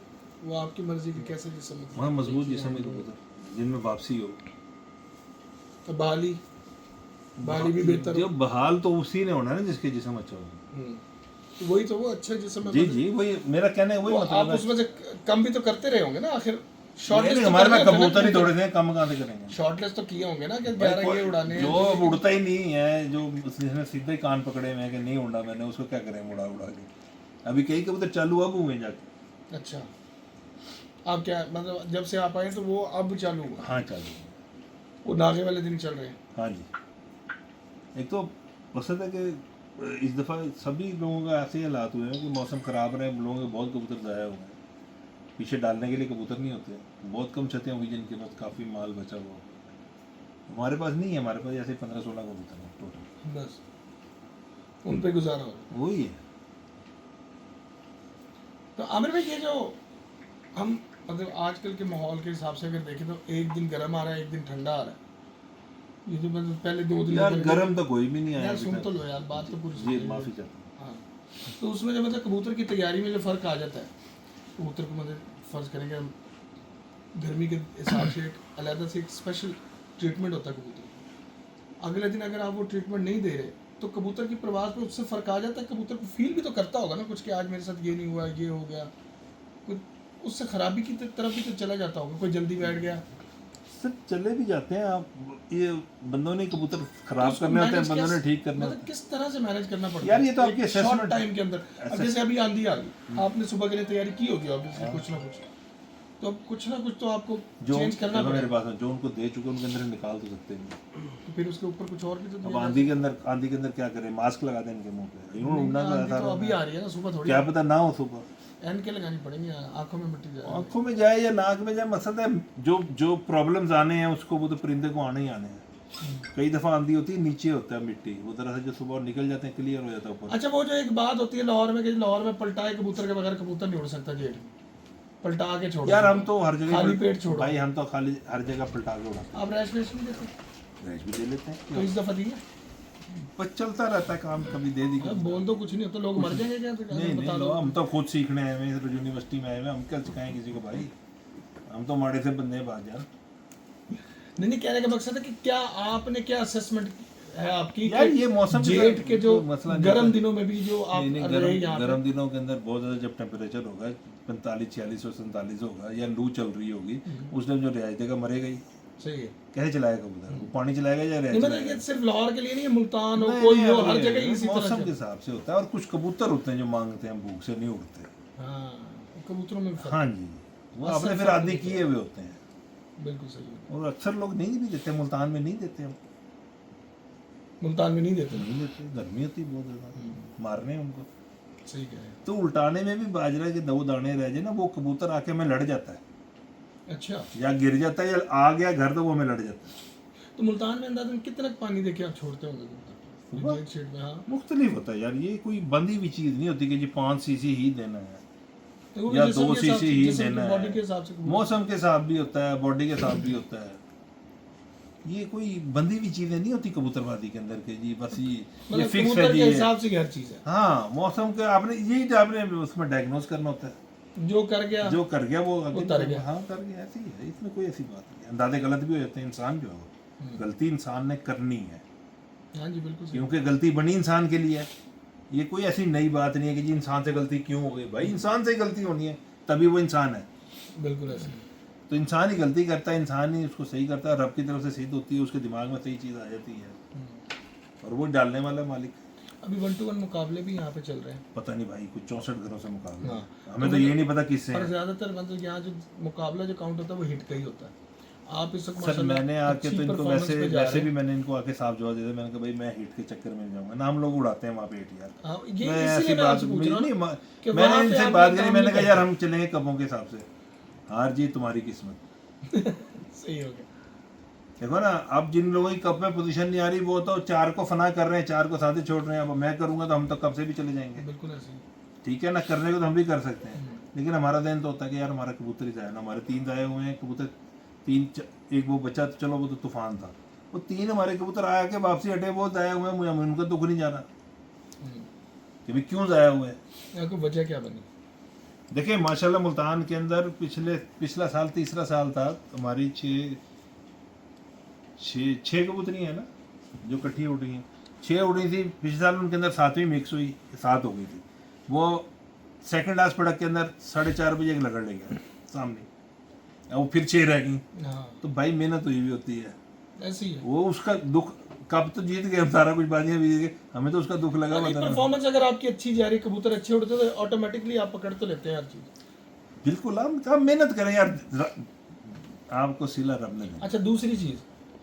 वो आपकी मर्जी के कैसे जिस्म थे? वहाँ मजबूत जिस्म के कबूतर जिनमें वापसी हो। तो बाली भी बेहतर जो बहाल तो उसी ने होना है ना जिसके जिस्म अच्छा हो। तो वही तो वो अच्छा जिस्म है। जी जी, वही मेरा कहना है, वही वो आप मतलब है। उसमें से कम भी तो करते रहे होंगे ना आखिर। नहीं, शॉर्टलिस्ट हमारे में कबूतर ही थोड़े थे, कम कहाँ से करेंगे? शॉर्टलिस्ट तो किए होंगे ना कि भाई 11 ये उड़ाने हैं। जो अब उड़ता ही नहीं है, जो जिसने सीधे कान पकड़े हुए हैं कि नहीं उड़ा मैंने, उसको क्या करें उड़ा उड़ा के। अभी कई कबूतर चालू अब हुए जाके। अच्छा, आप क्या मतलब जब से आप आए तो वो अब चालू हुआ? हाँ चालू, वो नागे वाले दिन चल रहे हैं। हाँ जी। एक तो मकसद है कि इस दफ़ा सभी लोगों का ऐसे ही हालात हुए हैं कि मौसम ख़राब रहे, लोगों के बहुत कबूतर ज़ाया हुए हैं। पीछे डालने के लिए कबूतर नहीं होते, बहुत कम छतें हुई जिनके पास काफ़ी माल बचा हुआ हो। हमारे पास नहीं है, हमारे पास ऐसे 15-16 कबूतर हैं टोटल, बस उन पे गुजारा हो। वही है। तो आमिर भाई, ये जो हम मतलब आजकल के माहौल के हिसाब से अगर देखें तो एक दिन गर्म आ रहा है, एक दिन ठंडा आ रहा है। ये जो मतलब पहले 2 दिन यार गर्म तो कोई भी नहीं आया यार अभी सुन तक। तो लो यार, बात तो पूरी जी सुन लो। माफ़ी चाहता हूँ। हाँ, तो उसमें जो मतलब कबूतर की तैयारी में जो फ़र्क आ जाता है, कबूतर को मतलब फ़र्ज़ करेंगे हम गर्मी के हिसाब से एक अलग से एक स्पेशल ट्रीटमेंट होता है कबूतर को। अगले दिन अगर आप वो ट्रीटमेंट नहीं दे रहे तो कबूतर की प्रवास में उससे फ़र्क आ जाता है। कबूतर को फील भी तो करता होगा ना कुछ कि आज मेरे साथ ये नहीं हुआ, ये हो गया, कुछ उससे ख़राबी की तरफ भी तो चला जाता होगा। कोई जल्दी बैठ गया, सर चले भी जाते हैं। आप ये बंदों ने कबूतर खराब उसको करने होते हैं, manage बंदों ने कैसे- ठीक करने मतलब होते हैं। किस तरह से मैनेज करना पड़ता यार ये तो आपकी एक शॉर्ट assessment- टाइम के अंदर। अब जैसे अभी आंधी आ गई, आपने सुबह के लिए तैयारी की होगी ऑब्वियसली कुछ ना कुछ, तो अब कुछ ना कुछ तो आपको जो चेंज करना मेरे पड़ेगा। पास है, जो उनको दे चुके उनके अंदर निकाल तो सकते नहीं। तो फिर उसके ऊपर कुछ और भी तो अब दिया आंधी के अंदर क्या करें? मास्क लगा दें इनके मुंह पे, इन्होंने उड़ना जाए। तो आंधी तो अभी था, आ रही है ना, सुबह थोड़ी क्या पता ना हो सुबह एन के लगानी पड़ेंगी, आंखों में मिट्टी जाए। आंखों में जाए या नाक में जाए। मकसद है जो प्रॉब्लम्स आने हैं उसको वो तो परिंदे को आने ही आने हैं। कई दफ़ा आंधी होती है नीचे होता है मिट्टी, वो तरह से जो सुबह निकल जाते हैं क्लियर हो जाता है ऊपर। अच्छा, वो जो एक बात होती है लाहौर में कि लाहौर में पलटाए कबूतर के बगैर कबूतर नहीं उड़ सकता जेठ में, पलटा के छोड़ो यार हम तो हर जगह खाली पेट छोड़ो। भाई, हम तो खाली हर जगह पलटा के उड़ाते आप रैश वेश नहीं देते हैं, रैश भी दे लेते हैं, तो इस दफ़ा दिए? बस चलता रहता है काम, कभी दे दी अब बोल दो कुछ नहीं होता, लोग मर जाएंगे क्या? तो नहीं बता नहीं दो। हम तो खुद सीखने आए हुए हैं, यूनिवर्सिटी में आए हुए हैं, हम क्या सिखाएं किसी को भाई? हम तो माड़े से बंदे बाज यार। नहीं, कहने का मकसद है कि क्या आपने क्या असेसमेंट है आपकी यार कि ये मौसम जेठ के जो मसला नहीं गर्म है। दिनों में भी जो आप नहीं रहे यहाँ पे, गर्म दिनों के अंदर बहुत ज़्यादा जब टेम्परेचर होगा 45, 46 और 47 होगा या लू चल रही होगी, उस टाइम जो रियायत देगा मरेगा ही। सही है। कैसे चलाएगा कबूतर? वो पानी चलाएगा या रह नहीं मतलब चलाएगा? ये सिर्फ लाहौर के लिए नहीं है, मुल्तान हो नहीं, कोई नहीं, हो, अब हर ये जगह ही इसी तरह मौसम के से। हिसाब से होता है। और कुछ कबूतर होते हैं जो मांगते हैं भूख से नहीं उड़ते। हाँ, कबूतरों में भी फर्क हाँ जी, वो असर आपने फिर फर्क आदि होता है। किए हुए होते हैं। बिल्कुल सही है। और अक्सर लोग नहीं भी देते, मुल्तान में नहीं देते हम, मुल्तान में नहीं देते। नहीं देते, गर्मी होती है बहुत ज़्यादा, मारने हैं उनको। सही कह रहे हैं। तो उल्टाने में भी बाजरा के 2 दाने रह जाए ना, वो कबूतर आके हमें लड़ जाता है, अच्छा, या गिर जाता है या आ गया घर तो वो हमें लड़ जाता है। तो मुल्तान में अंदाजन कितना पानी देके आप छोड़ते होंगे कबूतर? सुबह? एक शेड में, हाँ। मुख्तलिफ होता है यार, ये कोई बंदी हुई चीज़ नहीं होती कि जी 5 सीसी ही देना है तो वो या जिस्म 2 के हिसाब सीसी से- ही जिस्म देना की बॉडी के है। हिसाब से कबूतर- मौसम के साथ भी होता है, बॉडी के साथ भी होता है। ये कोई बंदी हुई चीज़ें नहीं होती कबूतरबाजी के अंदर के जी बस ये मतलब फिक्स है कबूतर जी के ये। हिसाब से हर चीज़ है। हाँ, मौसम के आपने यही तो आपने उसमें डायग्नोज करना होता है। जो कर गया जो कर गया वो आगे तर गया। हाँ कर गया, ऐसी है, इसमें कोई ऐसी बात नहीं। अंदाजे गलत भी हो जाते हैं, इंसान जो है वो। गलती इंसान ने करनी है, हाँ जी बिल्कुल सही। क्योंकि गलती बनी इंसान के लिए है। ये कोई ऐसी नई बात नहीं है कि जी इंसान से गलती क्यों हो गई। भाई इंसान से ही गलती होनी है, तभी वो इंसान है। बिल्कुल ऐसे। तो इंसान ही गलती करता है, इंसान ही उसको सही करता है, रब की तरफ से सिद्ध होती है, उसके दिमाग में सही चीज़ आ जाती है और वो डालने वाला मालिक। अभी 1 to 1 मुकाबले भी यहाँ पे चल रहे हैं। पता नहीं भाई, कुछ 64 घरों से मुकाबला हाँ। है। हमें तो ये नहीं पता किससे और है। ज़्यादातर मतलब यहाँ जो मुकाबला जो काउंट होता है वो हिट का ही होता है। आप इस वक्त सर माशाल्लाह मैंने आके अच्छी तो इनको performance वैसे पे जा वैसे रहे भी हैं। मैंने इनको आके साफ जवाब दे दिया। मैंने कहा भाई मैं हिट के चक्कर में नहीं जाऊंगा ना, हम लोग उड़ाते हैं वहाँ पे हिट यार। हाँ, ये मैं इसीलिए ऐसी मैं बात आपसे पूछ रहा हूँ नहीं ना कि मैंने वहाँ पे इनसे आप बात लोग करी, काम मैंने नहीं कहा यार करते। हम चलेंगे कबों के हिसाब से, हार जी तुम्हारी किस्मत। सही हो गया। देखो ना, अब जिन लोगों की कप में पोजीशन नहीं आ रही वो तो 4 को फना कर रहे हैं, 4 को साथ ही छोड़ रहे हैं। अब मैं करूंगा तो हम तो कब से भी चले जाएंगे। बिल्कुल ऐसे ही। ठीक है ना, करने को तो हम भी कर सकते हैं, लेकिन हमारा दिन तो होता है कि यार हमारा कबूतर ही जाए ना। हमारे 3 जाए हुए हैं कबूतर, एक वो बच्चा तो चलो वो तो तूफान था, वो 3 हमारे कबूतर आया के वापसी हटे, वो जाया हुए हैं। मुझे उनका दुख नहीं जाना कि भाई क्यों जाया हुए हैं। यहाँ को वजह क्या बनी? देखिए माशाल्लाह मुल्तान के अंदर पिछला साल तीसरा साल था, हमारी 6 कबूतरी है ना जो इकट्ठी उड़ रही हैं। 6 उड़ी थी पिछले साल, उनके अंदर 7वीं मिक्स हुई, 7 हो गई थी। वो सेकंड लास्ट प्रोडक्ट के अंदर 4:30 बजे एक लगड़ ले गया सामने, अब वो फिर 6 रह गई। हाँ तो भाई मेहनत हुई भी होती है, ऐसे ही है। वो उसका दुख, कब तो जीत गए हम, सारा कुछ बाजियां भी जीत गए, हमें तो उसका दुख लगा हुआ था ना। परफॉर्मेंस अगर आपकी अच्छी जा रही, कबूतर अच्छे उड़ते तो ऑटोमेटिकली आप पकड़ तो लेते हैं हर चीज। बिल्कुल, आप मेहनत करें यार, आपको सिला रब ने देना। अच्छा दूसरी चीज,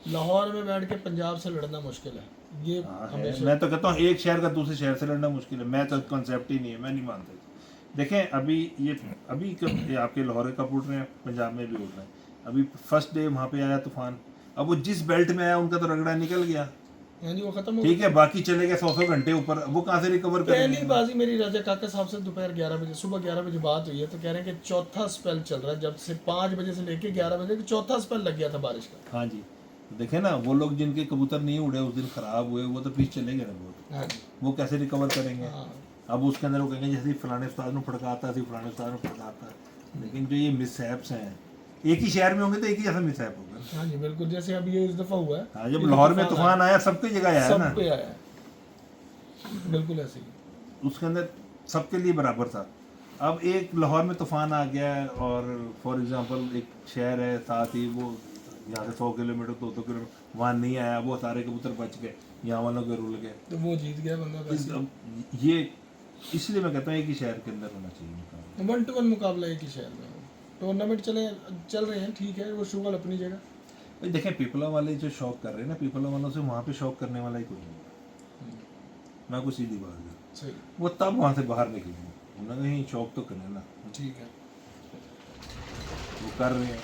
लाहौर में बैठ के पंजाब से लड़ना मुश्किल है, ये हाँ है। हमेशा। मैं तो कहता हूँ एक शहर का दूसरे शहर से लड़ना मुश्किल है, मैं तो कॉन्सेप्ट ही नहीं है, मैं नहीं मानता। देखें अभी ये आपके लाहौर कप उड़ रहे हैं, पंजाब में भी उड़ रहे हैं। अभी फर्स्ट डे वहाँ पे आया तूफान, अब वो जिस बेल्ट में आया उनका तो रगड़ा निकल गया, हाँ जी वो खत्म हो ठीक है, बाकी चले गए 100 घंटे ऊपर, वो कहाँ से रिकवर पहली करेंगे। बाजी मेरी राजा काका साहब से दोपहर 11 बजे, सुबह 11 बजे बात हुई है, तो कह रहे हैं कि चौथा स्पेल चल रहा है, जब से 5 बजे से लेके 11 बजे चौथा स्पेल लग गया था बारिश का। हाँ जी, देखे ना, वो लोग जिनके कबूतर नहीं उड़े उस दिन खराब हुए, वो तो पीछे चले गए ना बहुत, हाँ जी वो कैसे रिकवर करेंगे। हाँ अब उसके अंदर वो कहेंगे जैसे फलाने उस्ताद ने फड़काता थी, फलाने उस्ताद ने फड़काता। लेकिन जो ये मिसहैप्स हैं, एक ही शहर में होंगे तो एक ही जैसा मिसहैप होगा। हाँ जी बिल्कुल, जैसे अब ये इस दफा हुआ है। हाँ, जब लाहौर में तूफान आया सबकी जगह आया है ना, सब पे आया है, बिल्कुल ऐसे ही। उसके अंदर सबके लिए बराबर था। अब एक लाहौर में तूफान आ गया है और फॉर एग्जांपल एक शहर है साथ ही, वो यहाँ से 100 किलोमीटर 200 किलोमीटर वहाँ नहीं आया, वो सारे कबूतर बच गए, यहाँ वालों के रुल गए। तो वो जीत गया बंदा वैसे। अब ये इसलिए मैं कहता हूँ एक ही शहर के अंदर होना चाहिए मुकाबला। 1 to 1 मुकाबला एक ही शहर में हो, टूर्नामेंट चल रहे हैं, ठीक है, वो शुगल अपनी जगह। भाई देखें, पीपला वाले जो शौक कर रहे हैं ना, पीपला वालों से वहाँ पे शौक करने वाला ही कोई नहीं है। मैं कुछ सीधी बात है, सही, वो तब वहाँ से बाहर निकलेंगे, उन्होंने कहीं शौक तो करना ना, ठीक है। वो कर रहे हैं।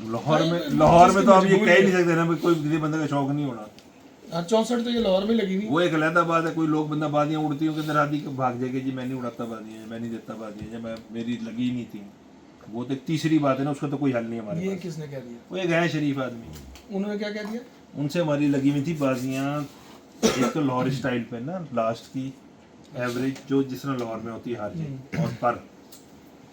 लाहौर भाई, में वो लाहौर में जिसकी तो आप ये मजबूरी कह ही है। नहीं सकते ना भाई कोई किसी बंदे का शौक नहीं होना। 64 तो ये लाहौर में लगी हुई। वो एक अलहदा बात है, कोई लोग बंदा बादियाँ उड़ती हूँ के अंदर आदि भाग जाएगा जी मैं नहीं उड़ाता बादियाँ, मैं नहीं देता बादियाँ, जब मैं मेरी लगी ही नहीं थी। वो तो एक तीसरी बात है ना, उसका तो कोई हल नहीं है हमारे ये पास। किसने कह दिया? वो एक है शरीफ आदमी, उन्होंने क्या कह दिया? उनसे हमारी लगी हुई थी बाजियाँ। एक तो लाहौर स्टाइल पे ना लास्ट की एवरेज जो जिस तरह लाहौर में होती है हार जी और पर,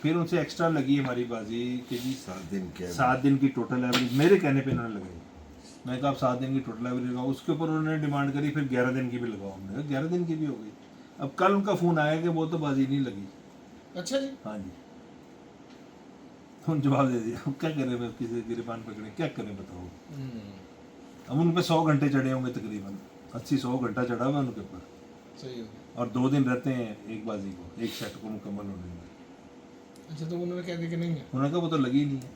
फिर उनसे एक्स्ट्रा लगी हमारी बाजी कि जी 7 दिन की टोटल एवरेज मेरे कहने पे इन्होंने लगाई। मैं कहा आप 7 दिन की टोटल एवरेज लगाओ, उसके ऊपर उन्होंने डिमांड करी फिर 11 दिन की भी लगाओ। हमने कहा 11 दिन की भी हो गई। अब कल उनका फ़ोन आया कि वो तो बाजी नहीं लगी। अच्छा जी, हाँ जी, तो जवाब दे दिया, अब क्या करें, मैं किसी गिरबान पकड़े क्या करें बताओ। अब उन पे 100 घंटे चढ़े होंगे तकरीबन, 80-100 घंटा चढ़ा हुआ उनके ऊपर, सही हो गया। और 2 दिन रहते हैं एक बाजी को, एक सेट को मुकम्मल होने में। अच्छा, तो उन्होंने कह दिया कि नहीं है, उन्होंने कहा वो तो लगी नहीं है।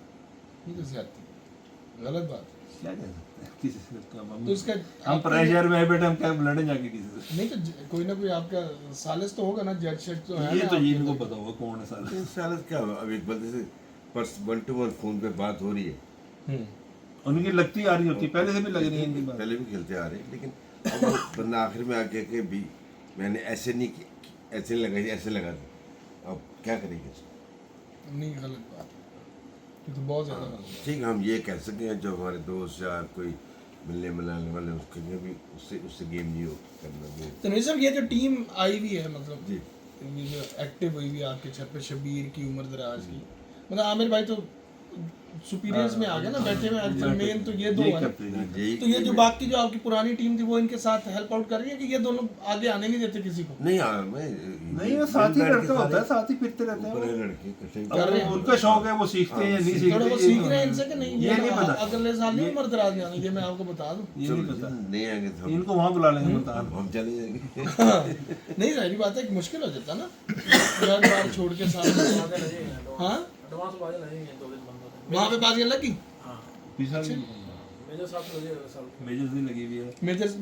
ये तो ज्यादती है, गलत बात है। क्या कह सकते हैं किसी से, तो तो इसका हम प्रेशर में है बेटे, हम क्या लड़े जाके किसी से। नहीं तो कोई ना कोई आपका सालिस तो होगा ना, जज शेड तो है ये ना तो आपके इनको अंदर। पता होगा कौन है सारा। साल क्या हुआ, अब एक बंदे से पर्स 1-to-1 फोन पे बात हो रही है, उनकी लगती आ रही होती, पहले से भी लग रही है इनकी बात। पहले भी खेलते आ रहे हैं, लेकिन अब वो बंदा आखिर में आके के भी मैंने ऐसे नहीं ऐसे नहीं लगाई, ऐसे लगा दी, अब क्या करेंगे इसको? नहीं, गलत बात है, ये तो बहुत ज्यादा गलत बात ठीक है, हम ये कह सकते हैं जो हमारे दोस्त या कोई मिलने मिलाने वाले उसके लिए भी उससे गेम नहीं हो करना वो। है। तो नहीं सर, ये जो टीम आई हुई है, मतलब जी ये जो एक्टिव हुई हुई है आपके छत पे, शबीर की, उमर दराज की, मतलब आमिर भाई तो सुपीरियर्स में आ गया ना बैठे में, एक्चुअल मेन तो ये दो यही है ना। करते हैं। यही तो ये जो बाकी जो आपकी पुरानी टीम थी वो इनके साथ हेल्प आउट कर रही है कि ये दोनों आगे आने नहीं देते किसी को? नहीं यार, मैं नहीं, वो साथ ही लड़के होता है, साथ ही फिरते रहते ऊपर हैं है लड़के इकट्ठे वो। अब उनका शौक है, वो सीखते हैं या नहीं सीखते, थोड़ा वो ये सीख रहे हैं इनसे कि नहीं, ये नहीं पता, अगले साल नहीं उमर दराज में आना, ये मैं आपको बता दूं। ये नहीं पता। नहीं आएंगे तो इनको वहाँ बुला लेंगे बता। हम चले जाएंगे। नहीं, सारी बात है कि मुश्किल हो जाता ना, घर बार छोड़ के साथ। हाँ, एडवांस बाजी लगेंगे 2 दिन बंद होते वहाँ पे बाजियाँ लगी। हाँ पिछला भी मेजर साहब से लगेगा साल मेजर से लगी हुई है।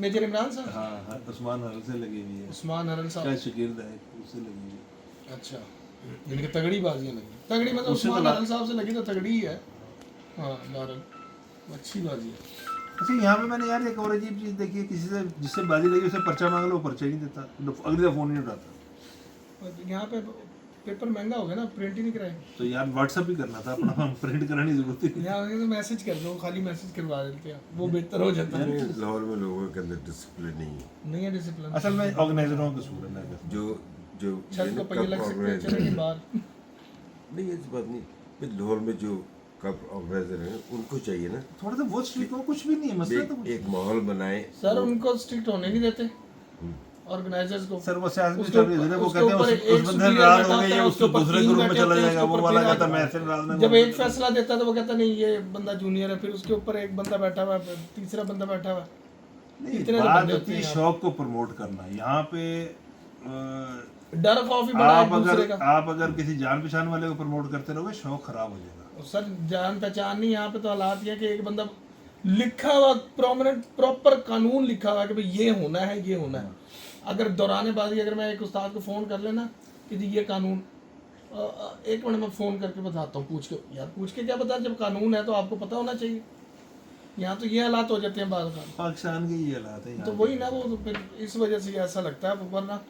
मेजर इमरान साहब, हाँ, उस्मान हरल से लगी हुई है। उस्मान हरल क्या साहब, शकीर है, उससे लगी हुई है। अच्छा, इनकी तगड़ी बाजियाँ लगी, तगड़ी मतलब उससे उस्मान तो हरल साहब से लगी तो तगड़ी ही है। हाँ, बहरहाल अच्छी बाजी है। अच्छा, यहाँ पे मैंने यार एक और अजीब चीज़ देखी है, किसी से जिससे बाजी लगी उसे पर्चा मांग लो, वो पर्चा ही नहीं देता, अगले दफा फोन नहीं उठाता। और यहाँ पे पेपर महंगा हो गया ना, प्रिंट ही नहीं कराए। तो यार व्हाट्सअप ही करना था अपना, प्रिंट कराने की जरूरत ही नहीं। यहाँ आके तो मैसेज कर दो, खाली मैसेज करवा देते हैं, वो बेहतर हो जाता है। लाहौर में लोगों के अंदर डिसिप्लिन नहीं है। नहीं है डिसिप्लिन। असल में ऑर्गेनाइजरों का कसूर है, मैं कहता जो जो छत ये को ना पहिए कप लग सकते हैं, ऑर्गेनाइजर चले के हैं, बाहर। नहीं ऐसी बात नहीं, फिर लाहौर में जो कप ऑर्गेनाइजर हैं उनको चाहिए ना हूं। थोड़ा सा वो स्ट्रिक्ट हो, कुछ भी नहीं है मसला तो। एक माहौल बनाए। सर उनको स्ट्रिक्ट होने नहीं देते ऑर्गेनाइजर्स को। सर वो सियासत उसके सब ऊपर- इधर वो उसके कहते हैं ऊपर उस एक बंदे superior नाराज बैठा हो गए, होता ये है, उसके उसके ऊपर दूसरे तीन ग्रुप में बैठे चला होते हैं, जाएगा, वो उसके वाला ऊपर कहता तीन मैं ऐसे नाराज नहीं जब हूं। एक फैसला देता है तो वो कहता नहीं ये बंदा जूनियर है, फिर उसके ऊपर एक बंदा बैठा हुआ है, तीसरा बंदा बैठा हुआ है। नहीं, इतने तो बात बंदे होती होते है हैं शौक को प्रमोट करना। यहाँ पे डर खौफ ही बड़ा है आप एक दूसरे अगर का। आप अगर किसी जान पहचान वाले को प्रमोट करते रहोगे, शौक खराब हो जाएगा। और सर जान पहचान नहीं, यहाँ पे तो हालात ये है कि एक बंदा लिखा हुआ प्रोमिनेंट प्रॉपर कानून लिखा हुआ है कि भाई ये होना है, ये होना है। अगर दौरान बाजी अगर मैं एक उस्ताद को फ़ोन कर लेना कि जी ये कानून, एक मिनट में फ़ोन करके बताता हूँ, पूछ के यार, पूछ के क्या बता, जब कानून है तो आपको पता होना चाहिए। यहाँ तो ये हालात हो जाते हैं बाद में। पाकिस्तान के ये हालात है तो यहाँ वही ना, वो तो फिर इस वजह से ऐसा लगता है, वरना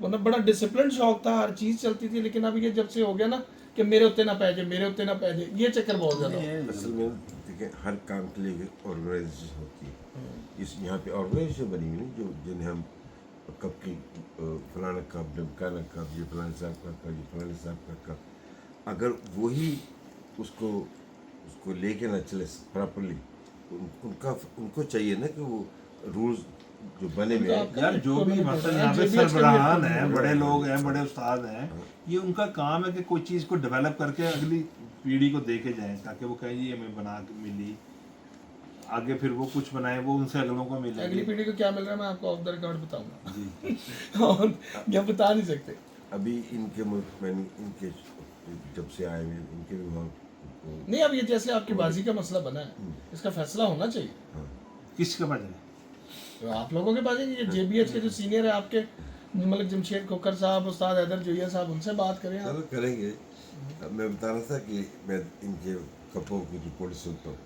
वरना बड़ा डिसिप्लिन शौक था, हर चीज़ चलती थी। लेकिन अब ये जब से हो गया ना कि मेरे उत्ते ना पै जाए, मेरे उत्ते ना पै जाए, ये चक्कर बहुत ज़्यादा हो गया। असल में देखिए हर काम के लिए ऑर्गेनाइजेशन होती है। इस यहाँ पे ऑर्गेनाइजेशन बनी हुई है जो जिन्हें हम कब की फलाना कप, ढमकाना कप, ये फलाना साहब का कप, ये फलाना साहब का कप, अगर वही उसको लेके ना चले प्रॉपरली, उनको चाहिए ना कि वो रूल्स जो बने हुए हैं। यार जो भी मतलब यहाँ पे सरबराहान हैं, बड़े लोग हैं, बड़े उस्ताद हैं, ये उनका काम है कि कोई चीज़ को डेवलप करके अगली पीढ़ी को दे के जाएं, ताकि वो कहें ये हमें बना के मिली, आगे फिर वो कुछ बनाए, वो उनसे अगलों को मिले। अगली पीढ़ी को क्या मिल रहा है मैं आपको ऑफ द रिकॉर्ड बताऊंगा। जी और ये बता नहीं सकते। अभी इनके मैंने इनके जब से आए हुए इनके भी वहाँ नहीं, अब ये जैसे आपकी बाजी का मसला बना है, इसका फैसला होना चाहिए। किसके पास जाए? तो आप लोगों के पास है कि ये JBH के जो सीनियर है आपके, मलिक जमशेद खोकर साहब, उस्ताद हैदर जोया साहब, उनसे बात करें आप। चलो करेंगे। अब मैं बता रहा था कि मैं इनके कपों की रिपोर्ट सुनता हूँ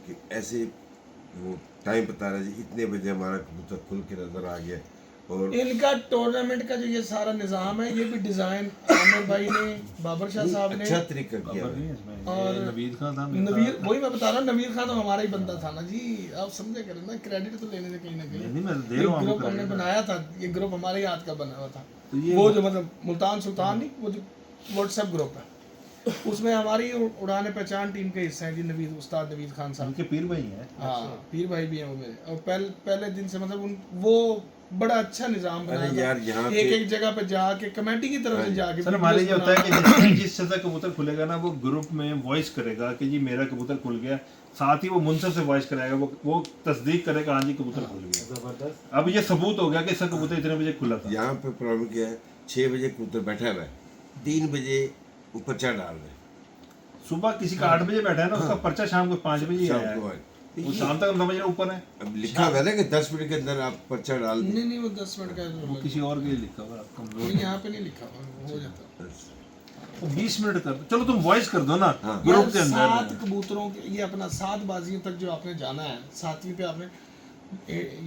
कि ऐसे वो टाइम बता रहे जी इतने बजे हमारा कबूतर खुल के नजर आ गया। और इनका टूर्नामेंट का जो ये सारा निज़ाम है, ये भी डिज़ाइन आमिर भाई ने, बाबर शाह साहब ने, अच्छा तरीका किया खबर है। नहीं है इसमें। और ये नवीद खान था, नवीर, वही मैं बता रहा हूँ, नवीर खान तो हमारा ही बंदा था ना जी, आप समझे करें ना, क्रेडिट तो लेने से कहीं ना कहीं। नहीं, मैं दे ये रहा हूँ ग्रुप आपको हमने credit। बनाया था, ये ग्रुप हमारे ही हाथ का बना हुआ था। तो ये वो जो मतलब मुल्तान सुल्तान नहीं, वो जो व्हाट्सएप ग्रुप है, उसमें हमारी उड़ाने पहचान टीम के हिस्से हैं जी, नवीद, उस्ताद नवीद खान साहब। उनके पीर भाई हैं। हाँ, पीर भाई भी हैं वो मेरे। और पहले दिन से मतलब वो बड़ा अच्छा निजाम अरे बनाया यार, था। यहाँ एक पे- एक जगह पे जाके कमेटी की तरफ से जाके सर हमारे ये वीडियोस होता है कि बनाना। जिस तरह कबूतर खुलेगा ना, वो ग्रुप में वॉइस करेगा कि जी मेरा कबूतर खुल गया, साथ ही वो मुंसर से वॉइस कराएगा, वो तस्दीक करेगा हाँ जी कबूतर खुल गया। जबरदस्त। अब ये सबूत हो गया कि इसका कबूतर इतने बजे खुला था। यहाँ पे प्रॉब्लम क्या है, 6 बजे कबूतर बैठा हुआ है, 3 बजे वो पर्चा डाल रहे हैं, सुबह किसी का 8 बजे बैठा है ना, उसका पर्चा शाम को 5 बजे ही शाम आया को है। आए। वो शाम तक हम समझ रहे हैं ऊपर है, अब लिखा हुआ है ना कि 10 मिनट के अंदर आप पर्चा डाल दें। नहीं नहीं, वो 10 मिनट का वो किसी और के लिए लिखा हुआ है, कमजोर नहीं, यहाँ पे नहीं लिखा हुआ, हो जाता। वो 20 मिनट कर दो, चलो तुम वॉइस कर दो ना हाँ। ग्रुप के यार, अंदर। 7 कबूतरों के ये अपना 7 बाजियों तक जो आपने जाना है, 7वीं पे आपने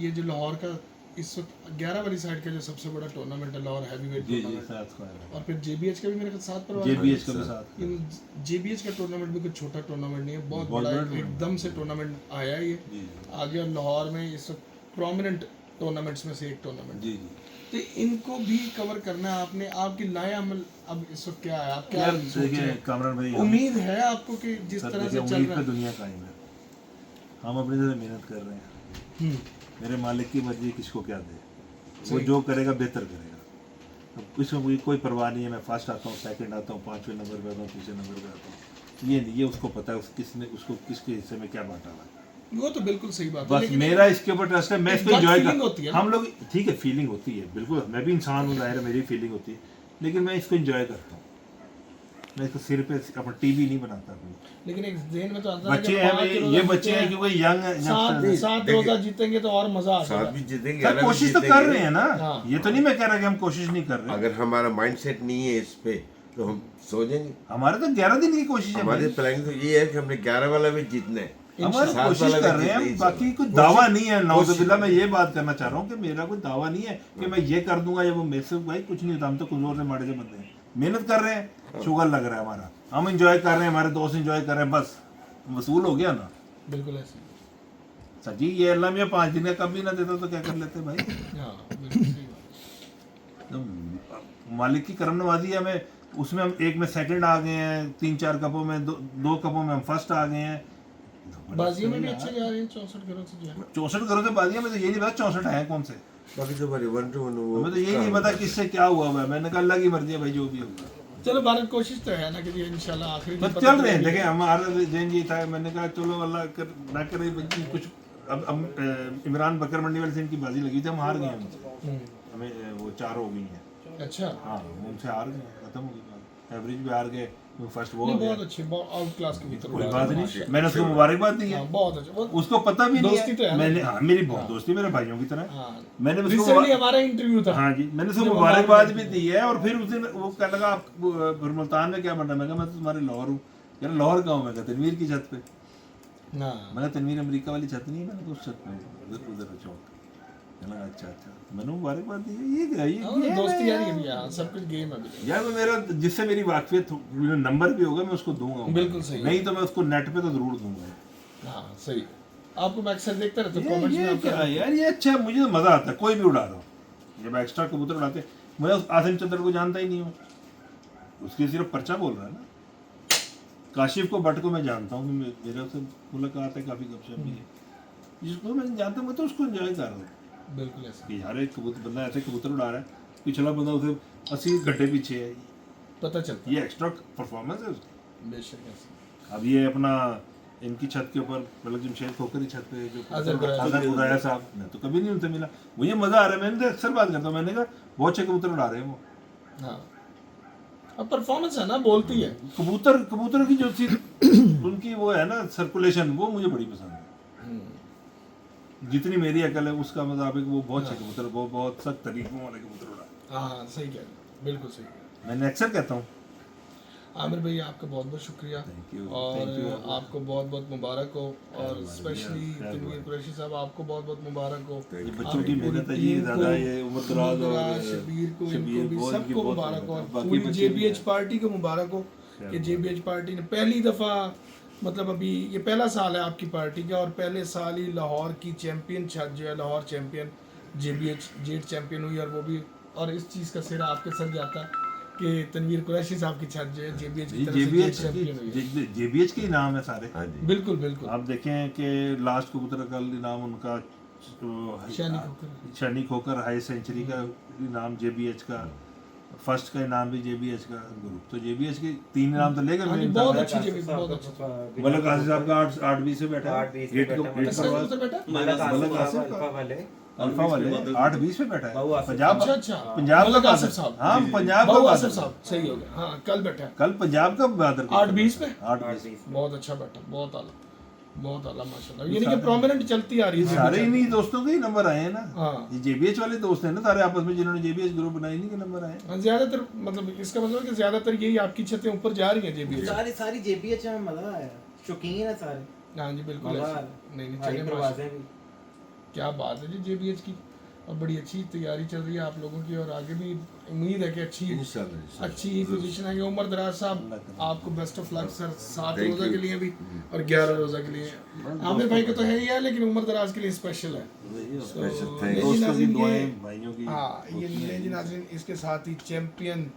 ये जो लाहौर का इस वक्त 11 वाली साइड का जो सबसे बड़ा टूर्नामेंट है, लाहौर हैवीवेट जी जी टूर्नामेंट, साथ को है, और फिर जेबीएच का भी मेरे ख्याल 7 पर जेबीएच का भी साथ। जेबीएच का टूर्नामेंट भी कोई छोटा टूर्नामेंट नहीं है, बहुत बहुत बड़ा बड़ा है, tournament। एकदम से टूर्नामेंट आया है ये जी आगे। और लाहौर में इस वक्त प्रोमिनेंट टूर्नामेंट्स में से एक टूर्नामेंट, जी जी। तो इनको भी कवर करना है आपने। आपकी लाए अमल अब इस वक्त क्या है, आप क्या यार सोच रहे देखिए हैं? कामरान भाई, उम्मीद है आपको कि जिस सर तरह देखिए से चल उम्मीद रहा पे है? दुनिया कायम है, हम अपनी तरह मेहनत कर रहे हैं, हम्म, मेरे मालिक की मर्जी किसको क्या दे, वो जो करेगा बेहतर करेगा। अब इसमें मुझे कोई परवाह नहीं है, मैं फर्स्ट आता हूँ, सेकंड आता हूँ, 5वें नंबर पे आता हूँ, 3 नंबर पे आता हूँ, ये नहीं, ये उसको पता है किसने उसको किसके हिस्से में क्या बांटा हुआ है। वो तो बिल्कुल सही बात है, बस लेकिन मेरा इसके ऊपर ट्रस्ट है, मैं एक इसको gut एंजॉय feeling होती है कर, ना? हम लोग ठीक है फीलिंग होती है बिल्कुल, मैं भी इंसान हूँ, जाहिर है मेरी फीलिंग होती है, लेकिन मैं इसको एंजॉय करता हूँ, मैं इसको सिर पे अपना टीवी नहीं बनाता अपनी। लेकिन एक जहन में तो आता है कि बच्चे हैं 5 भाई, रोजा ये बच्चे जीते हैं क्योंकि यंग सात नहीं, सात देखिए- रोजा जीतेंगे तो और मजा आ 7 जाएगा। भी जीतेंगे, सर 11 भी कोशिश तो कर जीतेंगे। रहे हैं ना, हाँ। ये तो नहीं मैं कह रहा कि हम कोशिश नहीं कर रहे, अगर हमारा माइंडसेट नहीं है इस पे तो हम सो जाएंगे। हमारे तो 11 दिन की कोशिश है हमारी भाई। प्लानिंग तो ये है कि हमने 11 वाला भी जीतना है। हमारी 7 कोशिश वाला भी कर रहे हैं जीतना हम, ही बाकी चाहिए। कोई दावा नहीं है, कोशिश- नाउजुबिल्लाह मैं ये बात करना चाह रहा हूँ कि मेरा कोई दावा नहीं है कि मैं ये कर दूंगा या वो मेरे से भाई कुछ नहीं होता, हम तो कमजोर से माड़े से बंदे हैं, मेहनत कर रहे हैं, शुगर लग रहा है हमारा, हम एंजॉय कर रहे हैं, हमारे दोस्त एंजॉय कर रहे हैं, बस वसूल हो गया ना। बिल्कुल ऐसे। सची ये अल्लाह मियां 5 दिन का कभी ना देता तो क्या कर लेते भाई। हाँ, बिल्कुल सही बात। तो मालिक की करम नवाजी है, हमें उसमें हम एक में सेकंड आ गए हैं, 3-4 कपों में, दो कपों में हम फर्स्ट आ गए हैं, बाजियों में भी अच्छे जा रहे हैं 64 घरों से जो है। 64 घरों से बाजियां, में तो ये नहीं पता 64 है कौन से, बाकी तो हमारे 1 to 1 वो हमें तो यही नहीं पता किससे क्या हुआ है। मैंने कहा अल्लाह की मर्जी है भाई, जो भी होगा। चलो भारत कोशिश तो है ना कि ये इंशाल्लाह आखिरी दिन बस पता चल रहे हैं, चलेगी। देखें हमारा जैन जी था, मैंने कहा चलो अल्लाह कर ना करे बच्ची कुछ। अब इमरान बकर मंडी वाले से इनकी बाजी लगी थी, हम हार गए उनसे, हम्म, हमें वो 4 हो गई हैं। अच्छा, हाँ वो उनसे हार गए, खत्म हो गई बात, एवरेज भी हार गए, वो फर्स्ट वो नहीं हो गया। बहुत अच्छे, बहुत आउट क्लास के भीतर कोई उड़ा बात रहे हैं। नहीं, मैंने उसको मुबारकबाद दी है, हाँ, बहुत अच्छे, बहुत उसको पता भी नहीं दोस्ती तो है है, ना? मैंने हाँ मेरी बहुत दोस्ती मेरे भाइयों की तरह, हाँ। मैंने उसको रिसेंटली हमारा इंटरव्यू था। हाँ जी, मैंने उसको जो मुबारकबाद भी दी है, और फिर उस दिन वो कहने लगा आप फिर मुल्तान में क्या बन रहा है, मैं कहा मैं तो तुम्हारे लाहौर हूँ, यार लाहौर का हूँ, मैं कहा तनवीर की छत पे, ना मैंने तनवीर अमेरिका वाली छत नहीं है, मैंने तो उस छत में उधर उधर चौक, कहना अच्छा अच्छा, मैंने मुबारकबाद दी है, ये क्या ये हाँ, game है दोस्ती यार यार। ये भी है, सब कुछ गेम है अभी। यार वो मेरा जिससे मेरी वाकफियत नंबर भी होगा मैं उसको दूंगा, बिल्कुल सही। नहीं तो मैं उसको नेट पे तो जरूर दूंगा। हाँ सही। आपको मैं अक्सर देखता रहता हूँ ये कमेंट्स में ये आपका। क्या है यार, ये अच्छा है, मुझे तो मजा आता है, कोई भी उड़ा रहा हो, जब एक्स्ट्रा कबूतर उड़ाते हैं, मैं उस आसिम चंद्र को जानता ही नहीं हूँ, उसके सिर्फ पर्चा बोल रहा है ना। काशिफ को भट्ट को मैं जानता हूँ, मेरे उससे मुलाकात है, काफी गपशप भी है, जिसको मैं जानता हूँ मैं तो उसको एंजॉय कर रहा हूँ बिल्कुल ऐसे, कि यार एक कबूतर बंदा ऐसे कबूतर उड़ा रहा है, पिछला बंदा उसे 80 घंटे पीछे है, पता चलता ये एक्स्ट्रा परफॉर्मेंस है उसकी। है बेशक ऐसे। अब ये अपना इनकी छत के ऊपर मतलब जमशेद खोकर की छत पे जो अजहर गुराया अजहर गुराया साहब, मैं तो कभी नहीं उनसे मिला, मुझे मजा आ रहा है, मैंने तो अक्सर बात करता हूँ, मैंने कहा बहुत अच्छे कबूतर उड़ा रहे हैं वो। हाँ, अब परफॉर्मेंस है ना, बोलती है। कबूतर कबूतर की जो चीज उनकी वो है ना सर्कुलेशन, वो मुझे बड़ी पसंद है, जितनी मेरी अकल है उसका मुताबिक वो बहुत अच्छे कबूतर, वो बहुत सख्त तरीकों वाले कबूतर उड़ा, हाँ हाँ सही कह रहे हैं, बिल्कुल सही कह रहे हैं। मैंने अक्सर कहता हूँ। आमिर भाई आपका बहुत बहुत शुक्रिया, Thank you, और thank you. आपको बहुत बहुत मुबारक हो, और स्पेशली तनवीर कुरैशी साहब आपको बहुत बहुत मुबारक हो। ये बच्चों आपकी की पूरी मेहनत है, टीम ये को, ज़्यादा ये उम्र दराज और शबीर को, शबीर इनको भी को, इनकी सबको बहुत मुबारक हो, मेहनत है। बाकी पूरी बच्चे जेबीएच भी पार्टी को मुबारक हो कि जेबीएच पार्टी ने पहली दफ़ा, मतलब अभी ये पहला साल है आपकी पार्टी का, और पहले साल ही लाहौर की चैंपियन छत जो है, लाहौर चैंपियन जेबीएच जेट चैंपियन हुई, और वो भी, और इस चीज़ का सिरा आपके सर जाता है कि तनवीर कुरैशी साहब की छत जो है जेबीएच की तरफ से जेट चैंपियन हुई है। जेबीएच के इनाम है सारे। हाँ जी। बिल्कुल बिल्कुल। आप देखें कि लास्ट कबूतर का इनाम उनका सैनिक होकर हाई सेंचुरी का नाम JBH का, फर्स्ट का नाम भी JBH का ग्रुप, तो JBH के 3 नाम तो लेकर हाँ जी, मैं बहुत अच्छी जगह, बहुत अच्छी। मलक कासिम साहब का 8-20 से बैठा है, 8-20 गेट पे को बैठा है। गेट किसका करवा उधर बैठा? मलक मलक आसिफ आसिफ साहब अल्फा वाले अल्फा वाले 8-20 पे बैठा बाबू है, आसिफ पंजाब अच्छा अच्छा, पंजाब मलक का आसिफ बहादुर साहब, हाँ पंजाब का बाबू आसिफ बहादुर साहब सही हो गया, हाँ कल बैठा है कल पंजाब का बहादुर 8-20 पे, 8-20 बहुत अच्छा बैठा, बहुत आला, बहुत आला माशाल्लाह, यानी कि प्रोमिनेंट चलती आ रही है सारे इन्हीं दोस्तों के ही नंबर आए हैं ना, हाँ ये JBH वाले दोस्त हैं ना सारे आपस में, जिन्होंने JBH ग्रुप बनाई, इन्हीं के नंबर आए। हाँ, ज्यादातर मतलब इसका मतलब है कि ज्यादातर यही आपकी छतें ऊपर जा रही हैं JBH। सारी सारी JBH में मजा आया, शौकीन है सारे। हाँ जी बिल्कुल मजा ऐसे। आया। नहीं नहीं हरी चलिए परवाज़ें भी। क्या बात है जी JBH की, और बड़ी अच्छी तैयारी चल रही है आप लोगों की, और आगे भी उम्मीद है कि अच्छी इंशाल्लाह अच्छी पोजीशन है। उमर दराज साहब आपको best of luck sir, 7 Thank रोज़ा you. के लिए भी और 11 रोज़ा के लिए। आमिर भाई को तो है ही है, लेकिन उमर दराज के लिए स्पेशल है। Special तो thanks. ये जी दोस्तों की नाज़रीन, दुआएं ये भाइयों की हाँ ये ले जी नाज़रीन, इसके साथ ही चैंपियन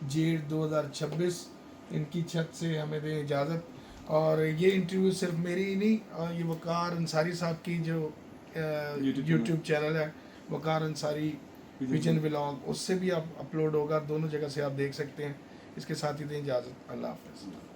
जेड 2026 इनकी छत से हमें दें इजाज़त। और ये इंटरव्यू सिर्फ मेरी ही नहीं, और ये वकार अंसारी साहब की जो यूट्यूब चैनल है वकार अंसारी विजन व्लॉग, उससे भी आप अपलोड होगा, दोनों जगह से आप देख सकते हैं। इसके साथ ही दें इजाज़त, अल्लाह हाफ़िज़।